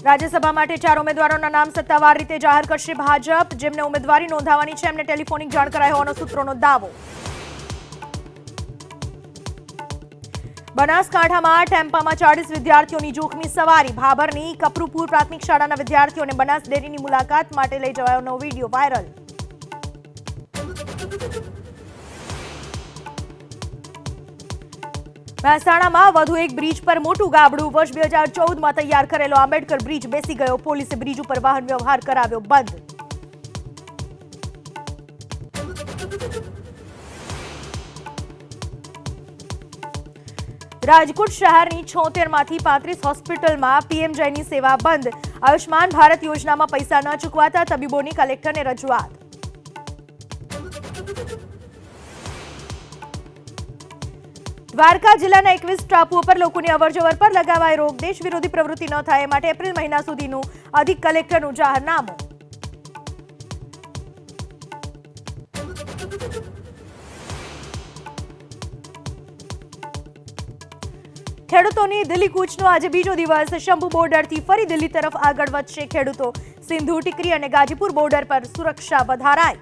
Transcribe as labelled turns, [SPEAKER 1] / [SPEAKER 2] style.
[SPEAKER 1] રાજ્યસભા માટે 4 ઉમેદવારોના નામ સત્તાવાર રીતે જાહેર કરશે ભાજપ। જેમને ઉમેદવારી નોંધાવવાની છે એમને ટેલિફોનિક જાણ કરાઈ હોવાનો સૂત્રોનો દાવો। બનાસકાંઠામાં ટેમ્પામાં 40 વિદ્યાર્થીઓની જોખમી સવારી। ભાભરની કપરુપુર પ્રાથમિક શાળાના વિદ્યાર્થીઓને બનાસ ડેરીની મુલાકાત માટે લઈ જવાયોનો વિડીયો વાયરલ। મહેસાણામાં વધુ એક બ્રિજ પર મોટું ગાબડું। વર્ષ 2014માં તૈયાર કરેલો આંબેડકર બ્રિજ બેસી ગયો। પોલીસે બ્રિજ ઉપર વાહન વ્યવહાર કરાવ્યો બંધ। રાજકોટ શહેરની 76માંથી 35 હોસ્પિટલમાં પીએમજયની સેવા બંધ। આયુષ્માન ભારત યોજનામાં પૈસા ન ચૂકવાતા તબીબોની કલેક્ટરને રજૂઆત। દ્વારકા જિલ્લાના 21 ટાપુઓ પર લોકોની અવરજવર પર લગાવાય રોક। દેશ વિરોધી પ્રવૃત્તિ ન થાય એ માટે એપ્રિલ મહિના સુધીનું અધિક કલેક્ટરનું જાહેરનામું। ખેડૂતોની દિલ્હી કૂચનો આજે બીજો દિવસ। શંભુ બોર્ડરથી ફરી દિલ્હી તરફ આગળ વધશે ખેડૂતો। સિંધુ ટીકરી અને ગાજીપુર બોર્ડર પર સુરક્ષા વધારાઈ।